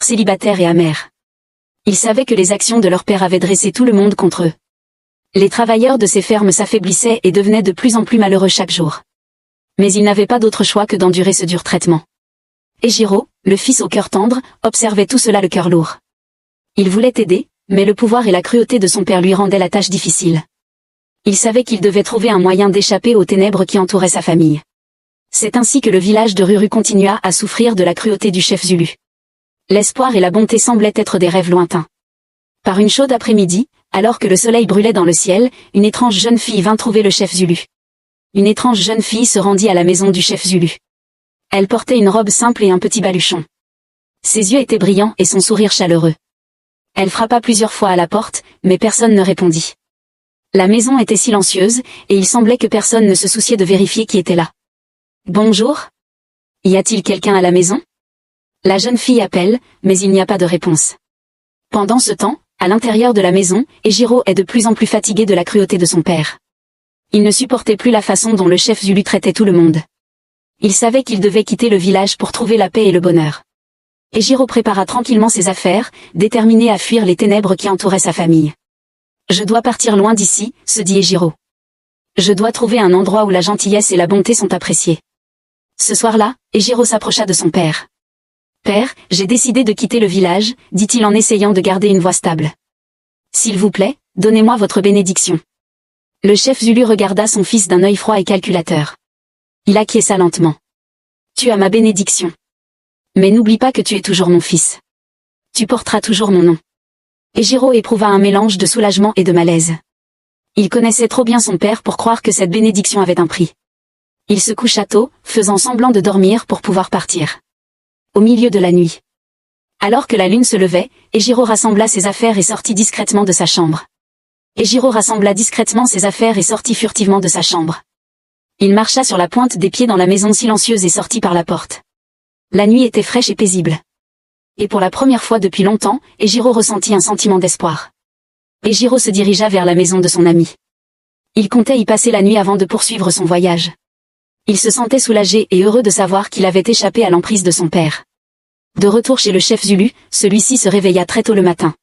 célibataires et amers. Ils savaient que les actions de leur père avaient dressé tout le monde contre eux. Les travailleurs de ces fermes s'affaiblissaient et devenaient de plus en plus malheureux chaque jour. Mais ils n'avaient pas d'autre choix que d'endurer ce dur traitement. Ejiro, le fils au cœur tendre, observait tout cela le cœur lourd. Il voulait aider, mais le pouvoir et la cruauté de son père lui rendaient la tâche difficile. Il savait qu'il devait trouver un moyen d'échapper aux ténèbres qui entouraient sa famille. C'est ainsi que le village de Ruru continua à souffrir de la cruauté du chef Zulu. L'espoir et la bonté semblaient être des rêves lointains. Par une chaude après-midi, alors que le soleil brûlait dans le ciel, une étrange jeune fille vint trouver le chef Zulu. Une étrange jeune fille se rendit à la maison du chef Zulu. Elle portait une robe simple et un petit baluchon. Ses yeux étaient brillants et son sourire chaleureux. Elle frappa plusieurs fois à la porte, mais personne ne répondit. La maison était silencieuse, et il semblait que personne ne se souciait de vérifier qui était là. « Bonjour ? Y a-t-il quelqu'un à la maison ?» La jeune fille appelle, mais il n'y a pas de réponse. Pendant ce temps, à l'intérieur de la maison, Ejiro est de plus en plus fatigué de la cruauté de son père. Il ne supportait plus la façon dont le chef Zulu traitait tout le monde. Il savait qu'il devait quitter le village pour trouver la paix et le bonheur. Ejiro prépara tranquillement ses affaires, déterminé à fuir les ténèbres qui entouraient sa famille. « Je dois partir loin d'ici, se dit Ejiro. Je dois trouver un endroit où la gentillesse et la bonté sont appréciées. » Ce soir-là, Ejiro s'approcha de son père. « Père, j'ai décidé de quitter le village, dit-il en essayant de garder une voix stable. S'il vous plaît, donnez-moi votre bénédiction. » Le chef Zulu regarda son fils d'un œil froid et calculateur. Il acquiesça lentement. « Tu as ma bénédiction. Mais n'oublie pas que tu es toujours mon fils. Tu porteras toujours mon nom. » Ejiro éprouva un mélange de soulagement et de malaise. Il connaissait trop bien son père pour croire que cette bénédiction avait un prix. Il se coucha tôt, faisant semblant de dormir pour pouvoir partir. Au milieu de la nuit. Alors que la lune se levait, Ejiro rassembla ses affaires et sortit discrètement de sa chambre. Ejiro rassembla discrètement ses affaires et sortit furtivement de sa chambre. Il marcha sur la pointe des pieds dans la maison silencieuse et sortit par la porte. La nuit était fraîche et paisible. Et pour la première fois depuis longtemps, Ejiro ressentit un sentiment d'espoir. Ejiro se dirigea vers la maison de son ami. Il comptait y passer la nuit avant de poursuivre son voyage. Il se sentait soulagé et heureux de savoir qu'il avait échappé à l'emprise de son père. De retour chez le chef Zulu, celui-ci se réveilla très tôt le matin.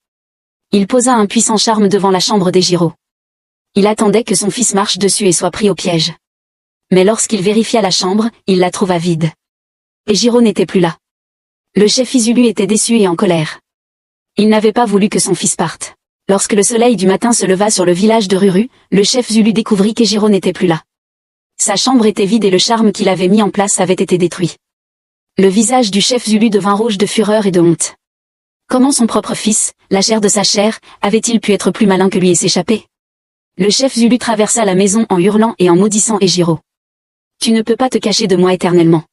Il posa un puissant charme devant la chambre d'Ejiro. Il attendait que son fils marche dessus et soit pris au piège. Mais lorsqu'il vérifia la chambre, il la trouva vide. Ejiro n'était plus là. Le chef Zulu était déçu et en colère. Il n'avait pas voulu que son fils parte. Lorsque le soleil du matin se leva sur le village de Ruru, le chef Zulu découvrit qu'Ejiro n'était plus là. Sa chambre était vide et le charme qu'il avait mis en place avait été détruit. Le visage du chef Zulu devint rouge de fureur et de honte. Comment son propre fils, la chair de sa chair, avait-il pu être plus malin que lui et s'échapper? Le chef Zulu traversa la maison en hurlant et en maudissant Ejiro. « Tu ne peux pas te cacher de moi éternellement. »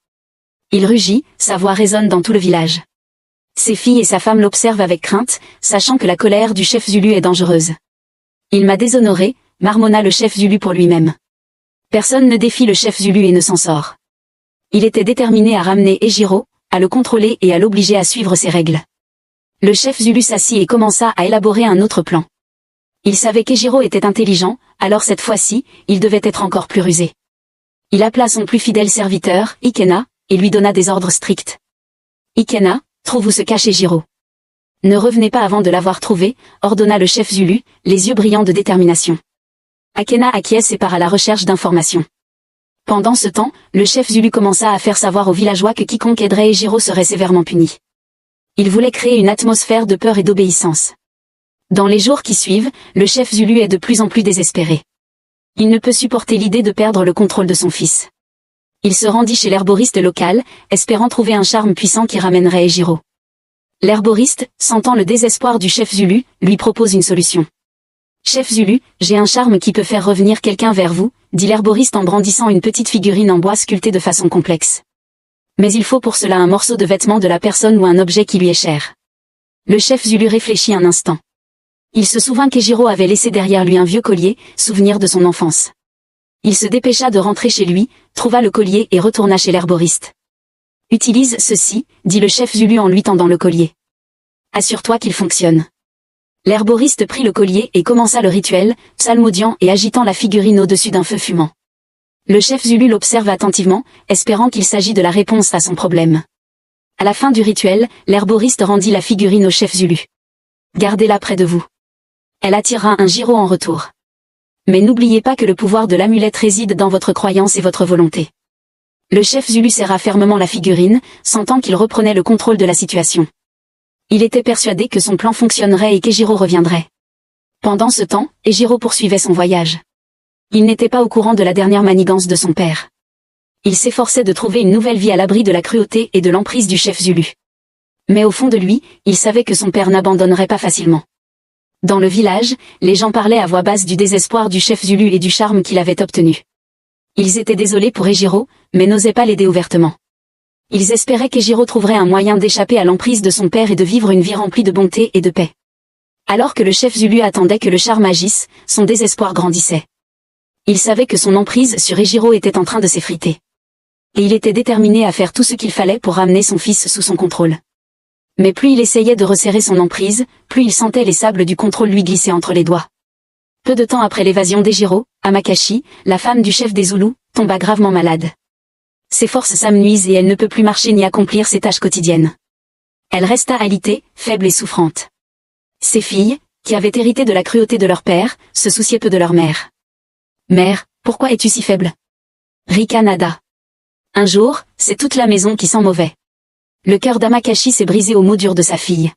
Il rugit, sa voix résonne dans tout le village. Ses filles et sa femme l'observent avec crainte, sachant que la colère du chef Zulu est dangereuse. Il m'a déshonoré, marmonna le chef Zulu pour lui-même. Personne ne défie le chef Zulu et ne s'en sort. Il était déterminé à ramener Ejiro, à le contrôler et à l'obliger à suivre ses règles. Le chef Zulu s'assit et commença à élaborer un autre plan. Il savait qu'Ejiro était intelligent, alors cette fois-ci, il devait être encore plus rusé. Il appela son plus fidèle serviteur, Ikena, et lui donna des ordres stricts. Ikena, trouve où se cache Ejiro. Ne revenez pas avant de l'avoir trouvé, ordonna le chef Zulu, les yeux brillants de détermination. Ikena acquiesce et part à la recherche d'informations. Pendant ce temps, le chef Zulu commença à faire savoir aux villageois que quiconque aiderait Ejiro serait sévèrement puni. Il voulait créer une atmosphère de peur et d'obéissance. Dans les jours qui suivent, le chef Zulu est de plus en plus désespéré. Il ne peut supporter l'idée de perdre le contrôle de son fils. Il se rendit chez l'herboriste local, espérant trouver un charme puissant qui ramènerait Ejiro. L'herboriste, sentant le désespoir du chef Zulu, lui propose une solution. « Chef Zulu, j'ai un charme qui peut faire revenir quelqu'un vers vous », dit l'herboriste en brandissant une petite figurine en bois sculptée de façon complexe. Mais il faut pour cela un morceau de vêtement de la personne ou un objet qui lui est cher. Le chef Zulu réfléchit un instant. Il se souvint qu'Ejiro avait laissé derrière lui un vieux collier, souvenir de son enfance. Il se dépêcha de rentrer chez lui, trouva le collier et retourna chez l'herboriste. « Utilise ceci, dit le chef Zulu en lui tendant le collier. Assure-toi qu'il fonctionne. » L'herboriste prit le collier et commença le rituel, psalmodiant et agitant la figurine au-dessus d'un feu fumant. Le chef Zulu l'observe attentivement, espérant qu'il s'agit de la réponse à son problème. À la fin du rituel, l'herboriste rendit la figurine au chef Zulu. Gardez-la près de vous. Elle attirera un gyro en retour. Mais n'oubliez pas que le pouvoir de l'amulette réside dans votre croyance et votre volonté. Le chef Zulu serra fermement la figurine, sentant qu'il reprenait le contrôle de la situation. Il était persuadé que son plan fonctionnerait et qu'Ejiro reviendrait. Pendant ce temps, Ejiro poursuivait son voyage. Il n'était pas au courant de la dernière manigance de son père. Il s'efforçait de trouver une nouvelle vie à l'abri de la cruauté et de l'emprise du chef Zulu. Mais au fond de lui, il savait que son père n'abandonnerait pas facilement. Dans le village, les gens parlaient à voix basse du désespoir du chef Zulu et du charme qu'il avait obtenu. Ils étaient désolés pour Ejiro, mais n'osaient pas l'aider ouvertement. Ils espéraient qu'Ejiro trouverait un moyen d'échapper à l'emprise de son père et de vivre une vie remplie de bonté et de paix. Alors que le chef Zulu attendait que le charme agisse, son désespoir grandissait. Il savait que son emprise sur Ejiro était en train de s'effriter. Et il était déterminé à faire tout ce qu'il fallait pour ramener son fils sous son contrôle. Mais plus il essayait de resserrer son emprise, plus il sentait les sables du contrôle lui glisser entre les doigts. Peu de temps après l'évasion d'Ejiro, Amakassi, la femme du chef des Zoulous, tomba gravement malade. Ses forces s'amenuisent et elle ne peut plus marcher ni accomplir ses tâches quotidiennes. Elle resta alitée, faible et souffrante. Ses filles, qui avaient hérité de la cruauté de leur père, se souciaient peu de leur mère. « Mère, pourquoi es-tu si faible ?» ricana Ada. Un jour, c'est toute la maison qui sent mauvais. Le cœur d'Amakassi s'est brisé aux mots durs de sa fille.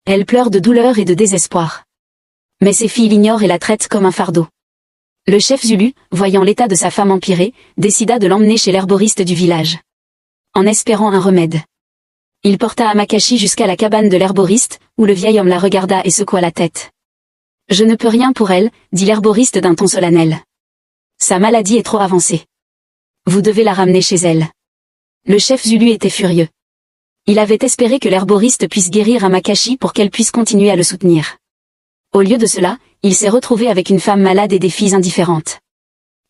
Elle pleure de douleur et de désespoir. Mais ses filles l'ignorent et la traitent comme un fardeau. Le chef Zulu, voyant l'état de sa femme empiré, décida de l'emmener chez l'herboriste du village. En espérant un remède. Il porta Amakassi jusqu'à la cabane de l'herboriste, où le vieil homme la regarda et secoua la tête. « Je ne peux rien pour elle, dit l'herboriste d'un ton solennel. Sa maladie est trop avancée. Vous devez la ramener chez elle. » Le chef Zulu était furieux. Il avait espéré que l'herboriste puisse guérir Amakassi pour qu'elle puisse continuer à le soutenir. Au lieu de cela, il s'est retrouvé avec une femme malade et des filles indifférentes.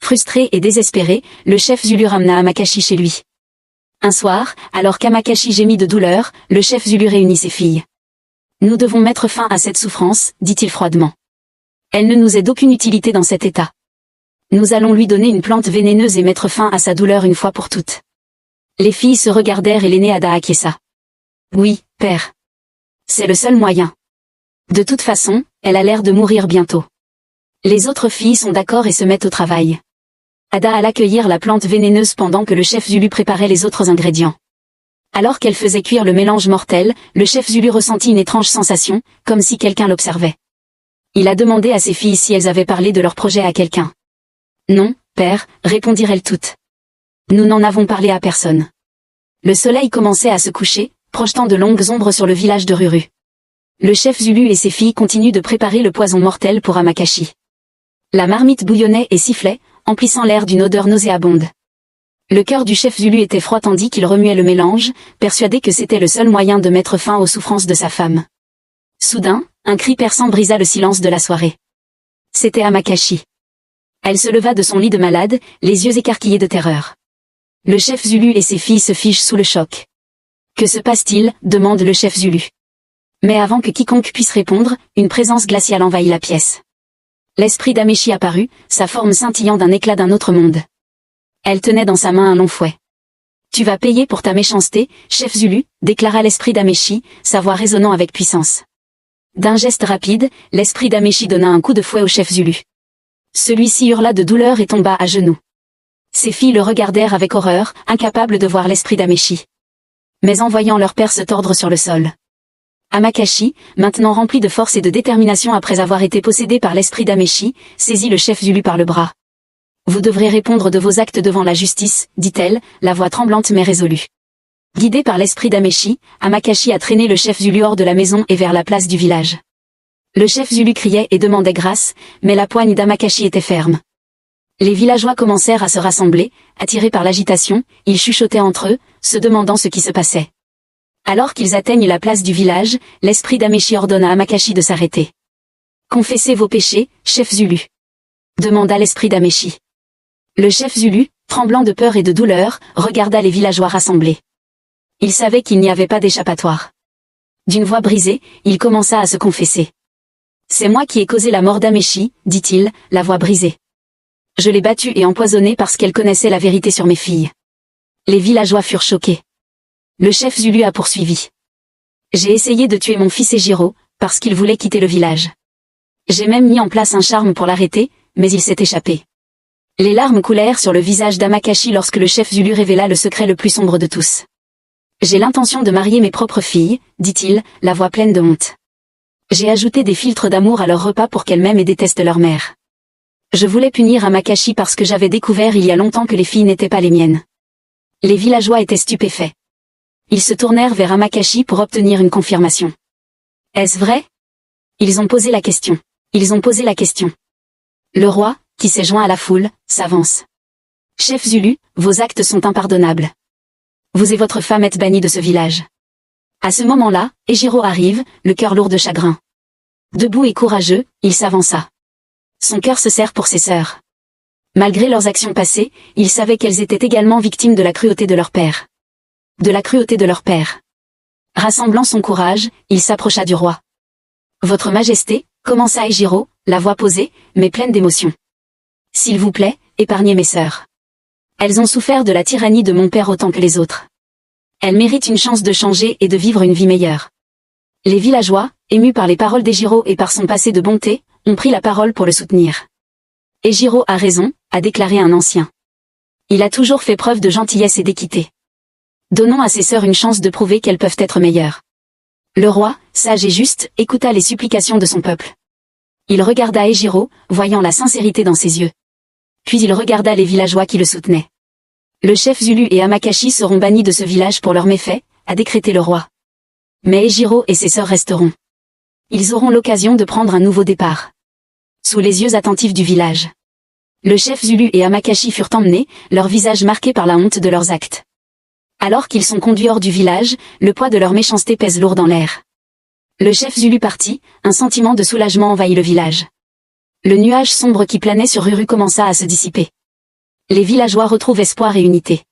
Frustré et désespéré, le chef Zulu ramena Amakassi chez lui. Un soir, alors qu'Amakassi gémit de douleur, le chef Zulu réunit ses filles. « Nous devons mettre fin à cette souffrance, dit-il froidement. Elle ne nous est d'aucune utilité dans cet état. Nous allons lui donner une plante vénéneuse et mettre fin à sa douleur une fois pour toutes. » Les filles se regardèrent et l'aînée Ada acquiesça. « Oui, père. C'est le seul moyen. De toute façon, elle a l'air de mourir bientôt. » Les autres filles sont d'accord et se mettent au travail. Ada alla cueillir la plante vénéneuse pendant que le chef Zulu préparait les autres ingrédients. Alors qu'elle faisait cuire le mélange mortel, le chef Zulu ressentit une étrange sensation, comme si quelqu'un l'observait. Il a demandé à ses filles si elles avaient parlé de leur projet à quelqu'un. « Non, père, répondirent-elles toutes. Nous n'en avons parlé à personne. » Le soleil commençait à se coucher, projetant de longues ombres sur le village de Ruru. Le chef Zulu et ses filles continuent de préparer le poison mortel pour Amakassi. La marmite bouillonnait et sifflait, emplissant l'air d'une odeur nauséabonde. Le cœur du chef Zulu était froid tandis qu'il remuait le mélange, persuadé que c'était le seul moyen de mettre fin aux souffrances de sa femme. Soudain, un cri perçant brisa le silence de la soirée. C'était Amakassi. Elle se leva de son lit de malade, les yeux écarquillés de terreur. Le chef Zulu et ses filles se figent sous le choc. « Que se passe-t-il » demande le chef Zulu. Mais avant que quiconque puisse répondre, une présence glaciale envahit la pièce. L'esprit d'Ameshi apparut, sa forme scintillant d'un éclat d'un autre monde. Elle tenait dans sa main un long fouet. « Tu vas payer pour ta méchanceté, chef Zulu » déclara l'esprit d'Ameshi, sa voix résonnant avec puissance. D'un geste rapide, l'esprit d'Ameshi donna un coup de fouet au chef Zulu. Celui-ci hurla de douleur et tomba à genoux. Ses filles le regardèrent avec horreur, incapables de voir l'esprit d'Ameshi. Mais en voyant leur père se tordre sur le sol. Amakassi, maintenant rempli de force et de détermination après avoir été possédé par l'esprit d'Ameshi, saisit le chef Zulu par le bras. « Vous devrez répondre de vos actes devant la justice, dit-elle, la voix tremblante mais résolue. Guidé par l'esprit d'Ameshi, Amakassi a traîné le chef Zulu hors de la maison et vers la place du village. Le chef Zulu criait et demandait grâce, mais la poigne d'Amakassi était ferme. Les villageois commencèrent à se rassembler, attirés par l'agitation, ils chuchotaient entre eux, se demandant ce qui se passait. Alors qu'ils atteignent la place du village, l'esprit d'Ameshi ordonne à Amakassi de s'arrêter. « Confessez vos péchés, chef Zulu. » demanda l'esprit d'Ameshi. Le chef Zulu, tremblant de peur et de douleur, regarda les villageois rassemblés. Il savait qu'il n'y avait pas d'échappatoire. D'une voix brisée, il commença à se confesser. « C'est moi qui ai causé la mort d'Ameshi, dit-il, la voix brisée. Je l'ai battue et empoisonnée parce qu'elle connaissait la vérité sur mes filles. » Les villageois furent choqués. Le chef Zulu a poursuivi. J'ai essayé de tuer mon fils Ejiro, parce qu'il voulait quitter le village. J'ai même mis en place un charme pour l'arrêter, mais il s'est échappé. Les larmes coulèrent sur le visage d'Amakashi lorsque le chef Zulu révéla le secret le plus sombre de tous. J'ai l'intention de marier mes propres filles, dit-il, la voix pleine de honte. J'ai ajouté des filtres d'amour à leur repas pour qu'elles m'aiment et détestent leur mère. Je voulais punir Amakashi parce que j'avais découvert il y a longtemps que les filles n'étaient pas les miennes. Les villageois étaient stupéfaits. Ils se tournèrent vers Amakashi pour obtenir une confirmation. Est-ce vrai? Ils ont posé la question. Ils ont posé la question. Le roi, qui s'est joint à la foule, s'avance. Chef Zulu, vos actes sont impardonnables. Vous et votre femme êtes bannis de ce village. À ce moment-là, Ejiro arrive, le cœur lourd de chagrin. Debout et courageux, il s'avança. Son cœur se serre pour ses sœurs. Malgré leurs actions passées, il savait qu'elles étaient également victimes de la cruauté de leur père. De la cruauté de leur père. Rassemblant son courage, il s'approcha du roi. Votre Majesté, commença Ejiro, la voix posée, mais pleine d'émotion. S'il vous plaît, épargnez mes sœurs. Elles ont souffert de la tyrannie de mon père autant que les autres. Elles méritent une chance de changer et de vivre une vie meilleure. Les villageois, émus par les paroles d'Ejiro et par son passé de bonté, ont pris la parole pour le soutenir. Ejiro a raison, a déclaré un ancien. Il a toujours fait preuve de gentillesse et d'équité. Donnons à ses sœurs une chance de prouver qu'elles peuvent être meilleures. Le roi, sage et juste, écouta les supplications de son peuple. Il regarda Ejiro, voyant la sincérité dans ses yeux. Puis il regarda les villageois qui le soutenaient. Le chef Zulu et Amakashi seront bannis de ce village pour leurs méfaits, a décrété le roi. Mais Ejiro et ses sœurs resteront. Ils auront l'occasion de prendre un nouveau départ. Sous les yeux attentifs du village. Le chef Zulu et Amakashi furent emmenés, leurs visages marqués par la honte de leurs actes. Alors qu'ils sont conduits hors du village, le poids de leur méchanceté pèse lourd dans l'air. Le chef Zulu partit, un sentiment de soulagement envahit le village. Le nuage sombre qui planait sur Ruru commença à se dissiper. Les villageois retrouvent espoir et unité.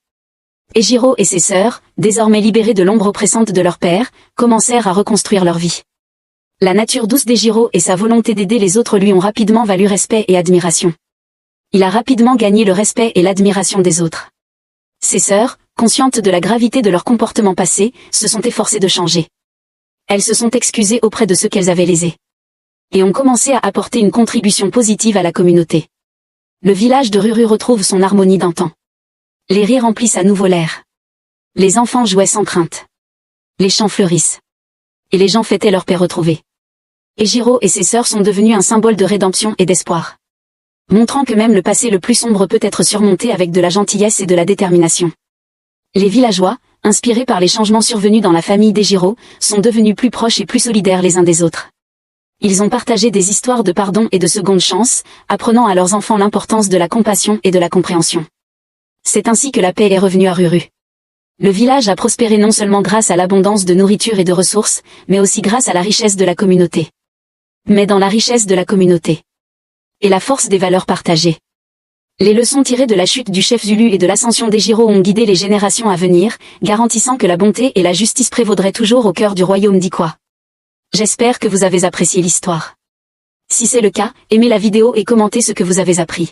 Ejiro et ses sœurs, désormais libérés de l'ombre oppressante de leur père, commencèrent à reconstruire leur vie. La nature douce d'Ejiro et sa volonté d'aider les autres lui ont rapidement valu respect et admiration. Il a rapidement gagné le respect et l'admiration des autres. Ses sœurs, conscientes de la gravité de leur comportement passé, se sont efforcées de changer. Elles se sont excusées auprès de ceux qu'elles avaient lésés. Et ont commencé à apporter une contribution positive à la communauté. Le village de Ruru retrouve son harmonie d'antan. Les rires remplissent à nouveau l'air. Les enfants jouaient sans crainte. Les champs fleurissent. Et les gens fêtaient leur paix retrouvée. Ejiro et ses sœurs sont devenus un symbole de rédemption et d'espoir. Montrant que même le passé le plus sombre peut être surmonté avec de la gentillesse et de la détermination. Les villageois, inspirés par les changements survenus dans la famille d'Ejiro, sont devenus plus proches et plus solidaires les uns des autres. Ils ont partagé des histoires de pardon et de seconde chance, apprenant à leurs enfants l'importance de la compassion et de la compréhension. C'est ainsi que la paix est revenue à Ruru. Le village a prospéré non seulement grâce à l'abondance de nourriture et de ressources, mais aussi grâce à la richesse de la communauté. Mais dans la richesse de la communauté. Et la force des valeurs partagées. Les leçons tirées de la chute du chef Zulu et de l'ascension d'Ejiro ont guidé les générations à venir, garantissant que la bonté et la justice prévaudraient toujours au cœur du royaume d'Ikwa. J'espère que vous avez apprécié l'histoire. Si c'est le cas, aimez la vidéo et commentez ce que vous avez appris.